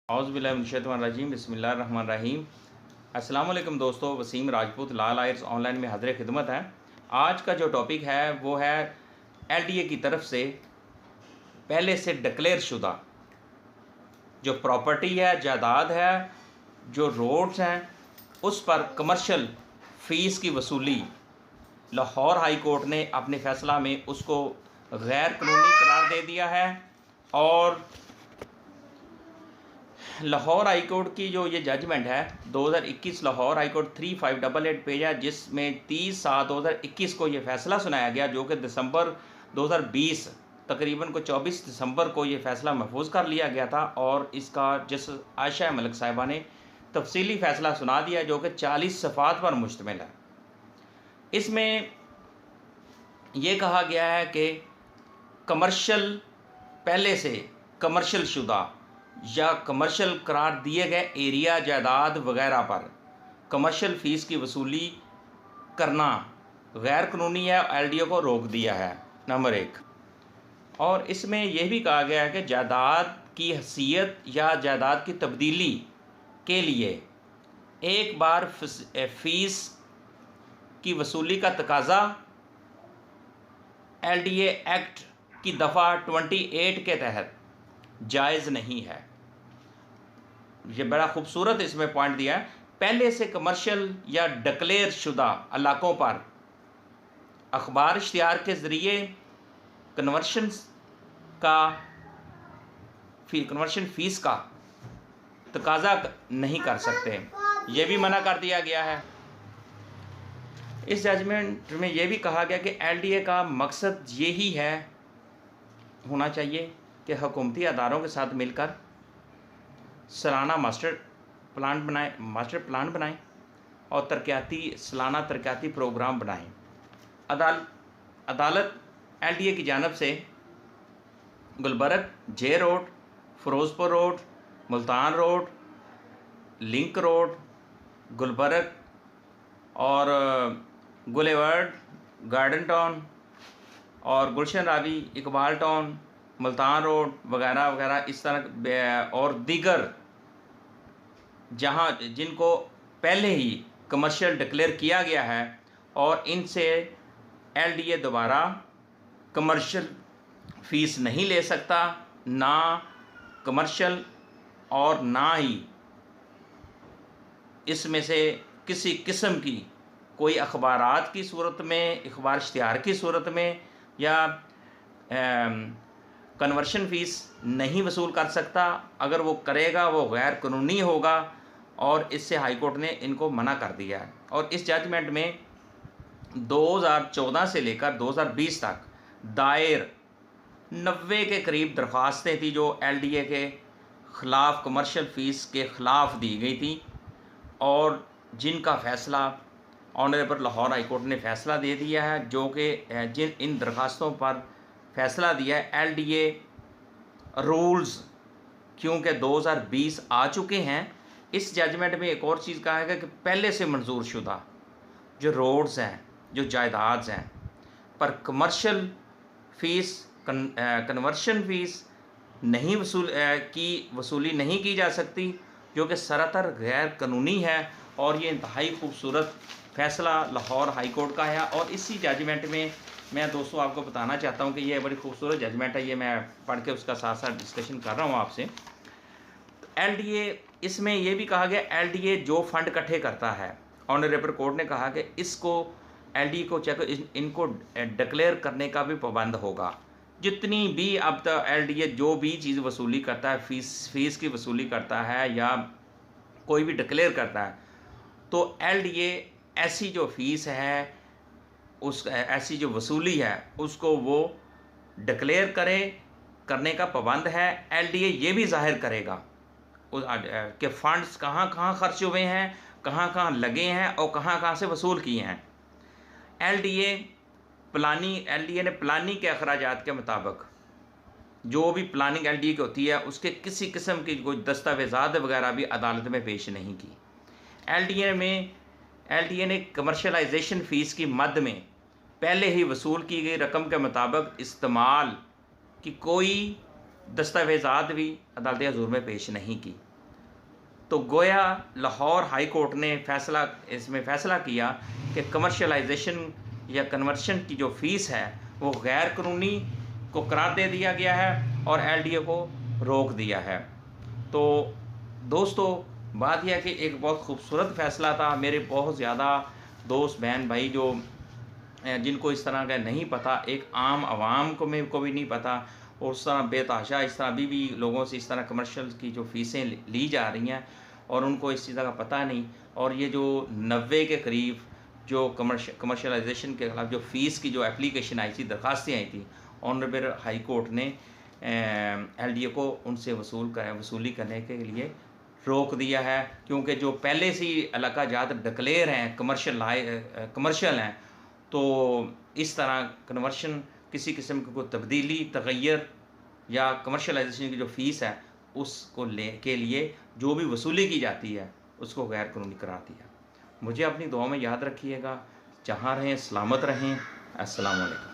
औज़ुबिल्लाहिमिनश्शैतानिर्रजीम बिस्मिल्लाहिर्रहमानिर्रहीम। अस्सलाम वालेकुम दोस्तों, वसीम राजपूत लाल आयर्स ऑनलाइन में हाज़िर खिदमत है। आज का जो टॉपिक है वो है एलडीए की तरफ से पहले से डिक्लेयर शुदा जो प्रॉपर्टी है, जायदाद है, जो रोड्स हैं, उस पर कमर्शियल फ़ीस की वसूली लाहौर हाई कोर्ट ने अपने फ़ैसला में उसको गैर कानूनी करार दे दिया है। और लाहौर हाई कोर्ट की जो ये जजमेंट है 2021 लाहौर हाई कोर्ट 3588 पेज है, जिसमें 30/7/2021 को ये फ़ैसला सुनाया गया, जो कि दिसंबर 2020 तकरीबन को 24 दिसंबर को ये फ़ैसला महफूज कर लिया गया था। और इसका जिस आयशा मलिक साहिबा ने तफसीली फ़ैसला सुना दिया, जो कि 40 सफ़ात पर मुश्तमिल है। इसमें यह कहा गया है कि कमर्शियल पहले से कमर्शियल शुदा या कमर्शियल करार दिए गए एरिया, जायदाद वगैरह पर कमर्शियल फ़ीस की वसूली करना गैर कानूनी है, एलडीए को रोक दिया है, नंबर 1। और इसमें यह भी कहा गया है कि जायदाद की हैसियत या जायदाद की तब्दीली के लिए एक बार फ़ीस की वसूली का तकाज़ा एलडीए एक्ट की दफ़ा 28 के तहत जायज़ नहीं है। ये बड़ा खूबसूरत इसमें पॉइंट दिया है। पहले से कमर्शियल या डिक्लेयर शुदा इलाकों पर अखबार इश्तिहार के ज़रिए कन्वर्शन फ़ीस का तकाज़ा नहीं कर सकते, ये भी मना कर दिया गया है। इस जजमेंट में यह भी कहा गया कि एलडीए का मकसद यही है होना चाहिए कि हुकूमती अदारों के साथ मिलकर सालाना मास्टर प्लान बनाएं और सालाना तरक्याती प्रोग्राम बनाएं। अदालत एलडीए की जानिब से Gulberg, J road, Ferozepur road, Multan road, link road, Gulberg और गुलेवर्ड, गार्डन टाउन और गुलशन रावी, इकबाल टाउन, मुल्तान रोड वगैरह वगैरह, इस तरह और दीगर जहां जिनको पहले ही कमर्शियल डिक्लेयर किया गया है, और इनसे एलडीए दोबारा कमर्शियल फ़ीस नहीं ले सकता, ना कमर्शियल और ना ही इसमें से किसी किस्म की कोई अखबारात की सूरत में, अखबार इश्तिहार की सूरत में या कन्वर्शन फ़ीस नहीं वसूल कर सकता। अगर वो करेगा वो गैर कानूनी होगा, और इससे हाई कोर्ट ने इनको मना कर दिया है। और इस जजमेंट में 2014 से लेकर 2020 तक दायर 90 के करीब दरख्वास्तें थी जो एलडीए के ख़िलाफ़ कमर्शियल फ़ीस के ख़िलाफ़ दी गई थी, और जिनका फ़ैसला ऑनरेबल लाहौर हाई कोर्ट ने फ़ैसला दे दिया है, जो कि इन दरख्वास्तों पर फ़ैसला दिया है। एलडीए रूल्स क्योंकि 2020 आ चुके हैं, इस जजमेंट में एक और चीज़ कहा है कि पहले से मंजूर शुदा जो रोड्स हैं, जो जायदाद हैं, पर कमर्शियल फ़ीस कन्वर्शन फ़ीस नहीं वसूली नहीं की जा सकती, जो कि सरासर गैर कानूनी है। और ये इंतहाई खूबसूरत फ़ैसला लाहौर हाई कोर्ट का है। और इसी जजमेंट में मैं दोस्तों आपको बताना चाहता हूँ कि ये बड़ी खूबसूरत जजमेंट है, ये मैं पढ़ के उसका साथ साथ डिस्कशन कर रहा हूँ आपसे। एलडीए इसमें यह भी कहा गया, एलडीए जो फंड इकट्ठे करता है, ऑनरेबल कोर्ट ने कहा कि इसको एलडीए को इनको डिक्लेयर करने का भी पाबंद होगा। जितनी भी अब तक एलडीए जो भी चीज़ वसूली करता है, फ़ीस की वसूली करता है या कोई भी डिक्लेयर करता है, तो एलडीए ऐसी जो फ़ीस है, ऐसी जो वसूली है, उसको वो डिक्लेयर करने का पाबंद है। एलडीए ये भी जाहिर करेगा कि फ़ंड्स कहाँ कहाँ खर्च हुए हैं, कहाँ कहाँ लगे हैं और कहाँ कहाँ से वसूल किए हैं। एलडीए ने प्लानिंग के अखराजात के मुताबिक जो भी प्लानिंग एलडीए की होती है, उसके किसी किस्म की कोई दस्तावेज़ात वगैरह भी अदालत में पेश नहीं की। एलडीए ने कमर्शलाइजेशन फ़ीस की मद में पहले ही वसूल की गई रकम के मुताबिक इस्तेमाल की कोई दस्तावेज़ात भी अदालत हज़ूर में पेश नहीं की। तो गोया लाहौर हाई कोर्ट ने इसमें फ़ैसला किया कि कमर्शलाइजेशन या कन्वर्शन की जो फ़ीस है वो गैर कानूनी को करार दे दिया गया है और एलडीए को रोक दिया है। तो दोस्तों बात यह है कि एक बहुत खूबसूरत फ़ैसला था। मेरे बहुत ज़्यादा दोस्त बहन भाई जो जिनको इस तरह का नहीं पता, एक आम आवाम को भी नहीं पता, और उस तरह बेतहाशा इस तरह अभी भी लोगों से इस तरह कमर्शियल की जो फ़ीसें ली जा रही हैं और उनको इस चीज़ का पता नहीं। और ये जो 90 के करीब जो कमर्शलाइजेशन के खिलाफ जो फ़ीस की जो एप्लीकेशन आई थी, दरख्वास्तें आई थी, ऑनरेबल हाई कोर्ट ने एलडीए को उनसे वसूली करने के लिए रोक दिया है, क्योंकि जो पहले से ही इलाका जात डिक्लेयर हैं कमर्शियल हैं, तो इस तरह कन्वर्शन किसी किस्म की कोई तब्दीली तगैर या कमर्शलाइजेशन की जो फ़ीस है उसको के लिए जो भी वसूली की जाती है उसको गैर कानूनी करार दिया। मुझे अपनी दुआ में याद रखिएगा। जहाँ रहें सलामत रहें। अस्सलाम वालेकुम।